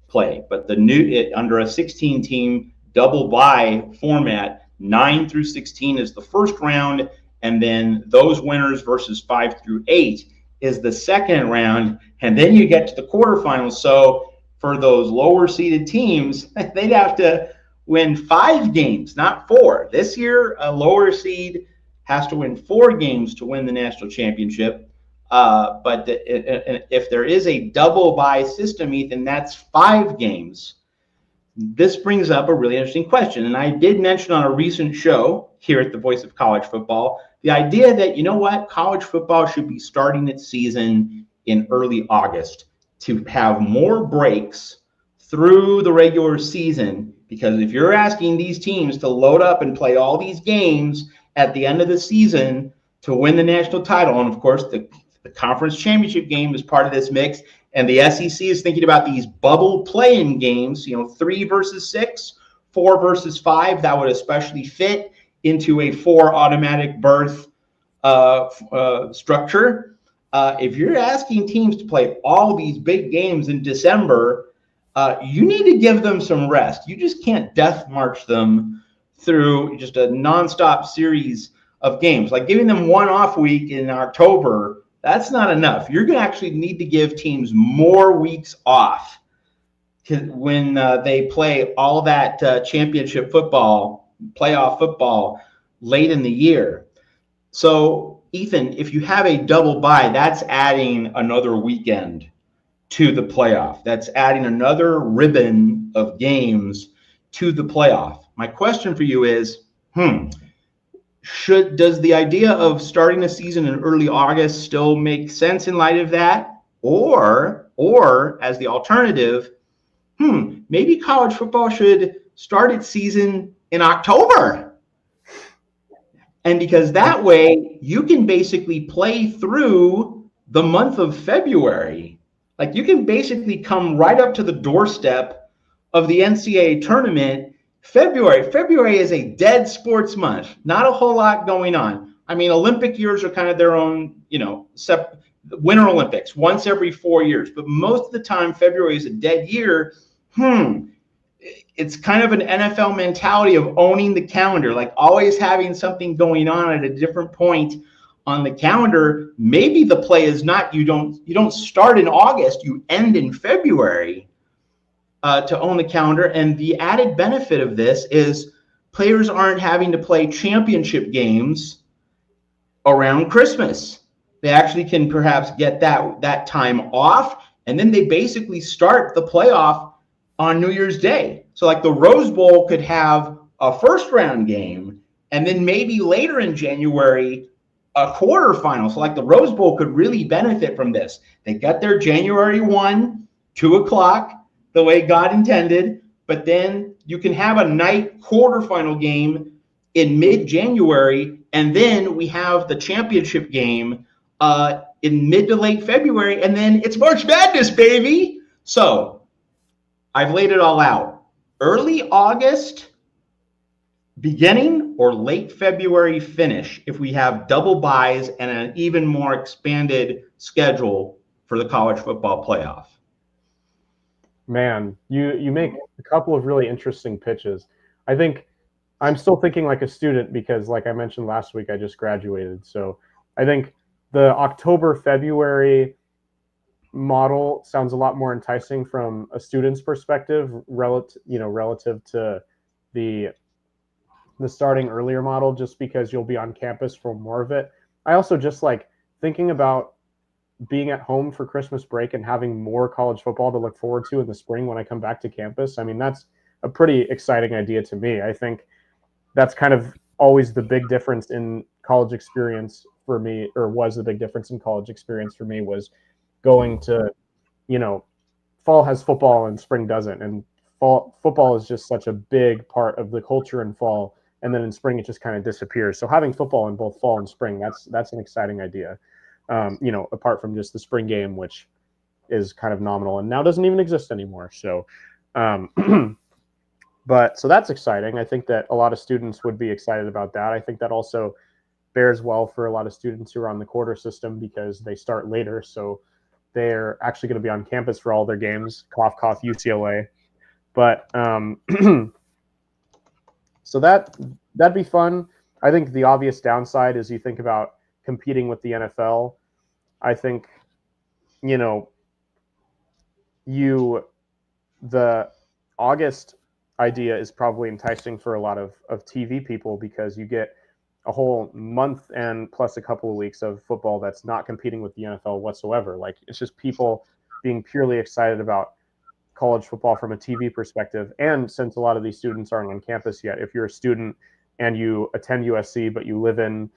play, but under a 16-team double bye format, 9 through 16 is the first round, and then those winners versus 5 through 8 is the second round, and then you get to the quarterfinals. So for those lower seeded teams, they'd have to win 5 games, not 4. This year, a lower seed has to win 4 games to win the national championship. But if there is a double bye system, Ethan, that's 5 games. This brings up a really interesting question. And I did mention on a recent show here at the Voice of College Football, the idea that, college football should be starting its season in early August to have more breaks through the regular season. Because if you're asking these teams to load up and play all these games at the end of the season to win the national title, and of course the conference championship game is part of this mix, and the SEC is thinking about these bubble play-in games, 3 versus 6, 4 versus 5, that would especially fit into a 4 automatic berth structure. If you're asking teams to play all these big games in December, you need to give them some rest. You just can't death march them through just a nonstop series of games. Like giving them 1 off week in October, that's not enough. You're going to actually need to give teams more weeks off when they play all that championship football, playoff football late in the year. So, Ethan, if you have a double bye, that's adding another weekend to the playoff. That's adding another ribbon of games to the playoff. My question for you is, does the idea of starting a season in early August still make sense in light of that? Or as the alternative, maybe college football should start its season in October. And because that way you can basically play through the month of February. Like you can basically come right up to the doorstep of the NCAA tournament. February is a dead sports month. Not a whole lot going on. I mean, Olympic years are kind of their own, Winter Olympics once every 4 years. But most of the time, February is a dead year. it's kind of an NFL mentality of owning the calendar, like always having something going on at a different point on the calendar. Maybe the play is not you don't start in August, you end in February to own the calendar. And the added benefit of this is players aren't having to play championship games around Christmas. They actually can perhaps get that time off, and then they basically start the playoff on New Year's Day. So like the Rose Bowl could have a first round game, and then maybe later in January a quarterfinal. So like the Rose Bowl could really benefit from this. They got their January 1, 2 o'clock, the way God intended, but then you can have a night quarterfinal game in mid-January, and then we have the championship game in mid to late February, and then it's March Madness, baby. So I've laid it all out. Early August beginning or late February finish if we have double byes and an even more expanded schedule for the college football playoff. Man, you make a couple of really interesting pitches. I think I'm still thinking like a student because, like I mentioned last week, I just graduated. So I think the October-February model sounds a lot more enticing from a student's perspective, relative to the starting earlier model, just because you'll be on campus for more of it. I also just like thinking about being at home for Christmas break and having more college football to look forward to in the spring when I come back to campus. I mean, that's a pretty exciting idea to me. I think that's kind of always the big difference in college experience for me, or was the big difference in college experience for me, was going to, fall has football and spring doesn't. And football is just such a big part of the culture in fall. And then in spring, it just kind of disappears. So having football in both fall and spring, that's an exciting idea. Apart from just the spring game, which is kind of nominal and now doesn't even exist anymore. So, so that's exciting. I think that a lot of students would be excited about that. I think that also bears well for a lot of students who are on the quarter system because they start later. So they're actually going to be on campus for all their games. Cough, cough, UCLA. But so that'd be fun. I think the obvious downside is you think about competing with the NFL. I think, the August idea is probably enticing for a lot of TV people because you get a whole month and plus a couple of weeks of football that's not competing with the NFL whatsoever. Like, it's just people being purely excited about college football from a TV perspective. And since a lot of these students aren't on campus yet, if you're a student and you attend USC, but you live in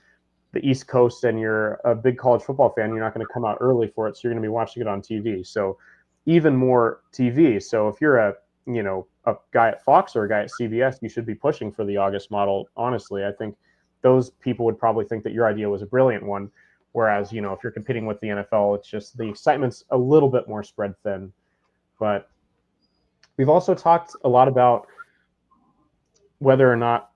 the East Coast and you're a big college football fan, you're not going to come out early for it. So you're going to be watching it on TV. So even more TV. So if you're a guy at Fox or a guy at CBS, you should be pushing for the August model. Honestly, I think those people would probably think that your idea was a brilliant one. Whereas, if you're competing with the NFL, it's just the excitement's a little bit more spread thin. But we've also talked a lot about whether or not,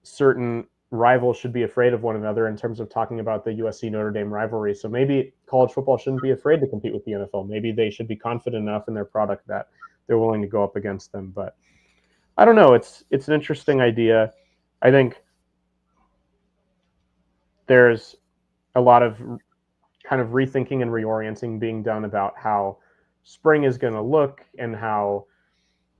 certain rivals should be afraid of one another in terms of talking about the USC Notre Dame rivalry. So maybe college football shouldn't be afraid to compete with the NFL. Maybe they should be confident enough in their product that they're willing to go up against them. But I don't know. It's an interesting idea. I think there's a lot of kind of rethinking and reorienting being done about how spring is going to look and how,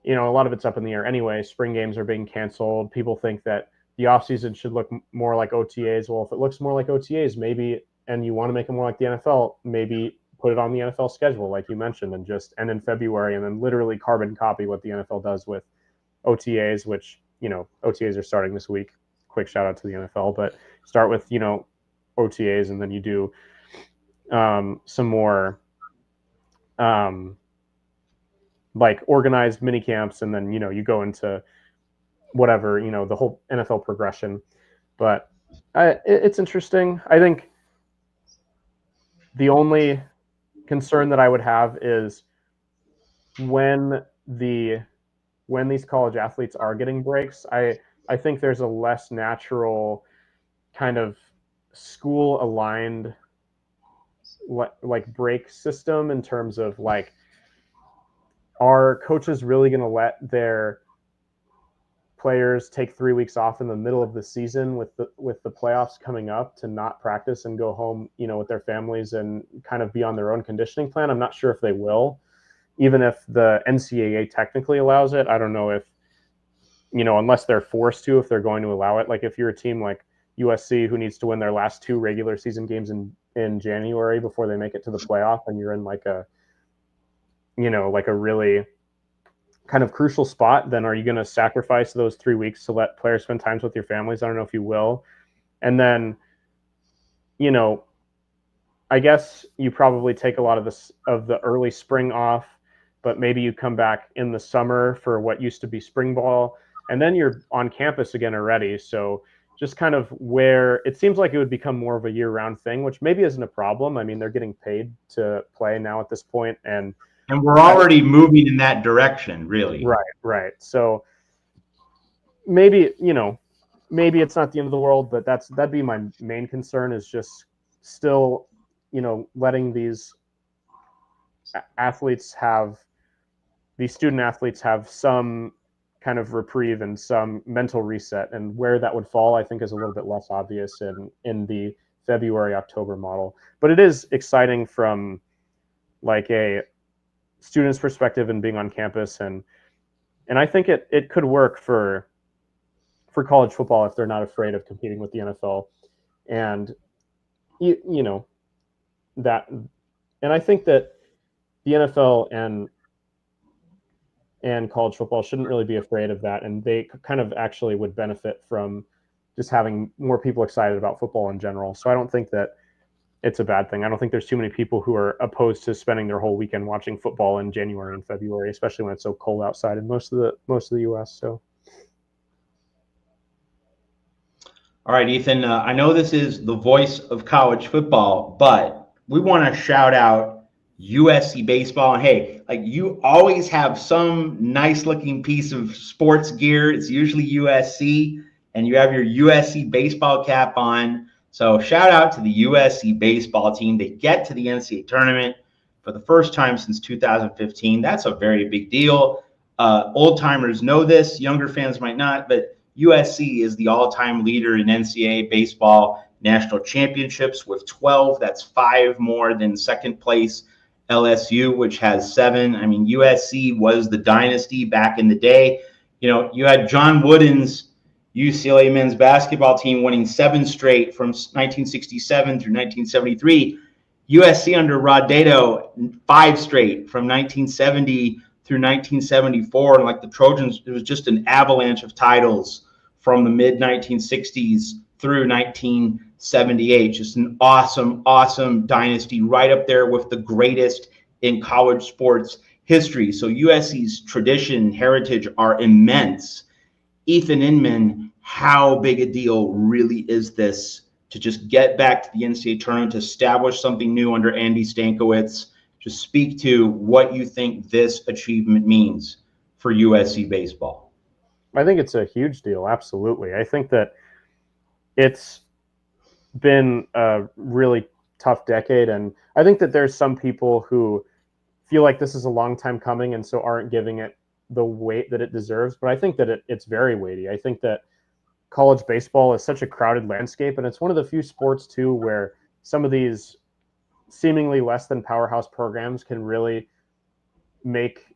a lot of it's up in the air anyway. Spring games are being canceled. People think that the offseason should look more like OTAs. Well, if it looks more like OTAs, maybe, and you want to make it more like the NFL, maybe put it on the NFL schedule, like you mentioned, and just end in February and then literally carbon copy what the NFL does with OTAs, which, OTAs are starting this week. Quick shout out to the NFL, but start with, OTAs, and then you do some more like organized mini camps, and then, you go into whatever, the whole NFL progression. But it's interesting. I think the only concern that I would have is when these college athletes are getting breaks, I think there's a less natural kind of school aligned like break system in terms of like, are coaches really going to let their players take 3 weeks off in the middle of the season with the playoffs coming up to not practice and go home, with their families and kind of be on their own conditioning plan. I'm not sure if they will, even if the NCAA technically allows it. I don't know if, unless they're forced to, if they're going to allow it. Like if you're a team like USC who needs to win their last 2 regular season games in January before they make it to the playoff, and you're in like a really kind of crucial spot, then are you going to sacrifice those 3 weeks to let players spend time with your families? I don't know if you will. And then, I guess you probably take a lot of the early spring off, but maybe you come back in the summer for what used to be spring ball, and then you're on campus again already. So just kind of where it seems like it would become more of a year-round thing, which maybe isn't a problem. I mean, they're getting paid to play now at this point, and we're already moving in that direction, really. Right. So maybe, maybe it's not the end of the world, but that'd be my main concern, is just still, letting these student athletes have some kind of reprieve and some mental reset. And where that would fall, I think, is a little bit less obvious in the February-October model. But it is exciting from like a student's perspective and being on campus, and I think it could work for college football if they're not afraid of competing with the NFL, and that, and I think that the NFL and college football shouldn't really be afraid of that, and they kind of actually would benefit from just having more people excited about football in general. So I don't think that it's a bad thing. I don't think there's too many people who are opposed to spending their whole weekend watching football in January and February, especially when it's so cold outside in most of the U.S. So, all right, Ethan. I know this is the voice of college football, but we want to shout out USC baseball. And hey, like, you always have some nice-looking piece of sports gear. It's usually USC, and you have your USC baseball cap on. So shout out to the USC baseball team. They get to the NCAA tournament for the first time since 2015. That's a very big deal. Old timers know this. Younger fans might not, but USC is the all-time leader in NCAA baseball national championships with 12. That's 5 more than second place LSU, which has 7. I mean, USC was the dynasty back in the day. You had John Wooden's UCLA men's basketball team winning 7 straight from 1967 through 1973. USC under Rod Dato, 5 straight from 1970 through 1974. And like the Trojans, it was just an avalanche of titles from the mid-1960s through 1978. Just an awesome, awesome dynasty, right up there with the greatest in college sports history. So USC's tradition and heritage are immense. Ethan Inman, how big a deal really is this to just get back to the NCAA tournament, to establish something new under Andy Stankiewicz? Just speak to what you think this achievement means for USC baseball. I think it's a huge deal. Absolutely. I think that it's been a really tough decade, and I think that there's some people who feel like this is a long time coming and so aren't giving it the weight that it deserves. But I think that it's very weighty. I think that college baseball is such a crowded landscape, and it's one of the few sports too where some of these seemingly less than powerhouse programs can really make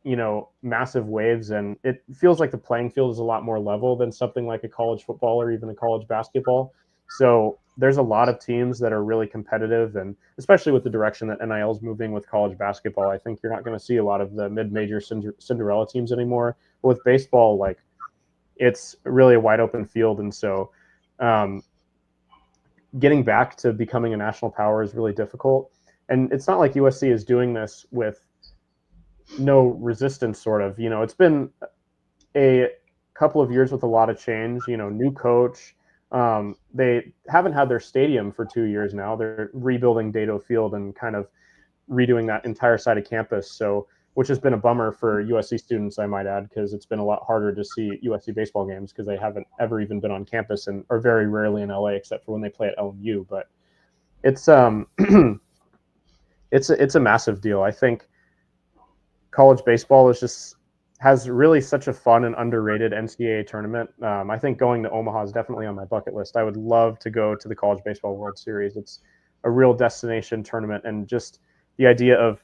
massive waves, and it feels like the playing field is a lot more level than something like a college football or even a college basketball. So there's a lot of teams that are really competitive, and especially with the direction that NIL is moving with college basketball, I think you're not going to see a lot of the mid-major Cinderella teams anymore. But with baseball, like, it's really a wide open field, and so getting back to becoming a national power is really difficult. And it's not like USC is doing this with no resistance, sort of. It's been a couple of years with a lot of change, new coach. They haven't had their stadium for 2 years now. They're rebuilding Dato Field and kind of redoing that entire side of campus. So, which has been a bummer for USC students, I might add, because it's been a lot harder to see USC baseball games because they haven't ever even been on campus and are very rarely in LA except for when they play at LMU. But it's it's a massive deal. I think college baseball is just has really such a fun and underrated NCAA tournament. I think going to Omaha is definitely on my bucket list. I would love to go to the College Baseball World Series. It's a real destination tournament, and just the idea of,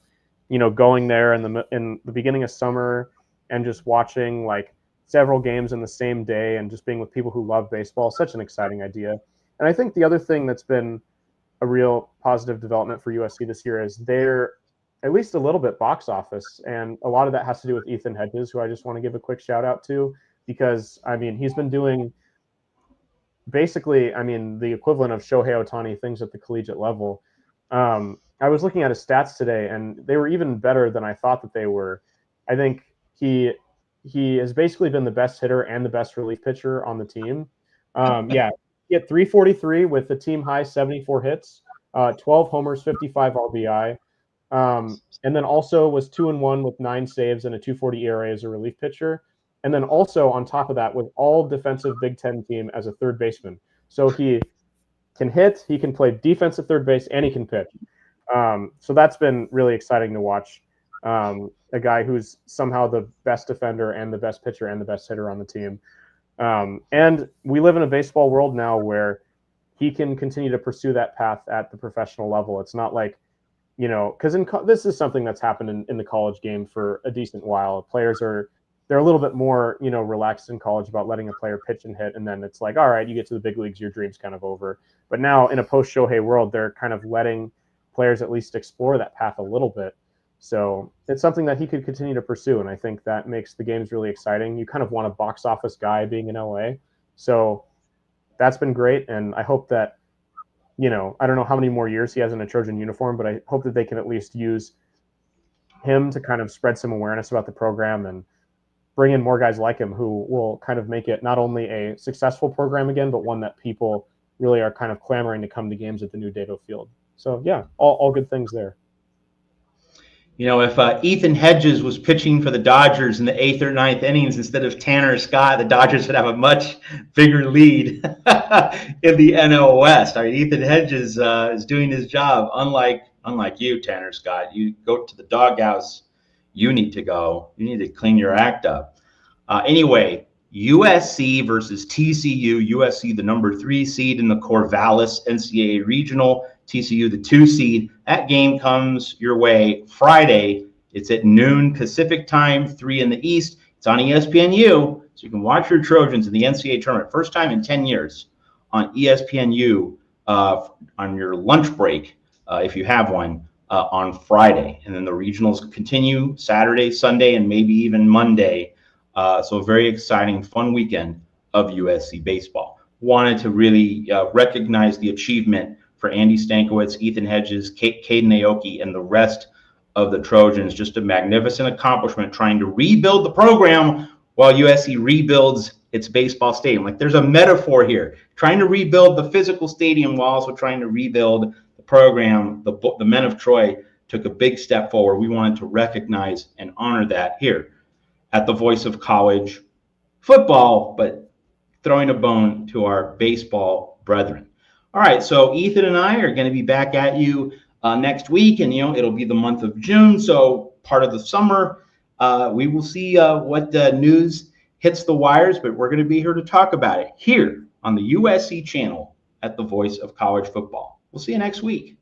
going there in the beginning of summer and just watching like several games in the same day and just being with people who love baseball, such an exciting idea. And I think the other thing that's been a real positive development for USC this year is they're at least a little bit box office. And a lot of that has to do with Ethan Hedges, who I just want to give a quick shout out to, because he's been doing basically, the equivalent of Shohei Ohtani things at the collegiate level. I was looking at his stats today, and they were even better than I thought that they were. I think he has basically been the best hitter and the best relief pitcher on the team. He had 343 with the team high 74 hits, 12 homers, 55 RBI. And then also was 2-1 with 9 saves and a 2.40 ERA as a relief pitcher. And then also on top of that, with all defensive Big Ten team as a third baseman. So he can hit, he can play defensive third base, and he can pitch. So that's been really exciting to watch. A guy who's somehow the best defender and the best pitcher and the best hitter on the team. And we live in a baseball world now where he can continue to pursue that path at the professional level. It's not like, because this is something that's happened in the college game for a decent while. Players they're a little bit more, relaxed in college about letting a player pitch and hit. And then it's like, all right, you get to the big leagues, your dream's kind of over. But now in a post-Shohei world, they're kind of letting players at least explore that path a little bit. So it's something that he could continue to pursue. And I think that makes the games really exciting. You kind of want a box office guy being in LA. So that's been great. And I hope that, I don't know how many more years he has in a Trojan uniform, but I hope that they can at least use him to kind of spread some awareness about the program and bring in more guys like him who will kind of make it not only a successful program again, but one that people really are kind of clamoring to come to games at the new Dato Field. So yeah, all good things there. If Ethan Hedges was pitching for the Dodgers in the 8th or 9th innings instead of Tanner Scott, the Dodgers would have a much bigger lead in the NL West. Ethan Hedges is doing his job, unlike you, Tanner Scott. You go to the doghouse. You need to go. You need to clean your act up. Anyway, USC versus TCU. USC, the number 3 seed in the Corvallis NCAA Regional. TCU, the 2 seed. That game comes your way Friday. It's at noon Pacific time, 3 in the East. It's on ESPNU, so you can watch your Trojans in the NCAA tournament. First time in 10 years on ESPNU on your lunch break, if you have one, on Friday. And then the regionals continue Saturday, Sunday, and maybe even Monday. So a very exciting, fun weekend of USC baseball. Wanted to really recognize the achievement for Andy Stankiewicz, Ethan Hedges, Caden Aoki, and the rest of the Trojans. Just a magnificent accomplishment trying to rebuild the program while USC rebuilds its baseball stadium. Like, there's a metaphor here. Trying to rebuild the physical stadium while also trying to rebuild the program. The men of Troy took a big step forward. We wanted to recognize and honor that here at the Voice of College Football, but throwing a bone to our baseball brethren. All right, so Ethan and I are going to be back at you next week, and it'll be the month of June, so part of the summer. We will see what news hits the wires, but we're going to be here to talk about it here on the USC channel at the Voice of College Football. We'll see you next week.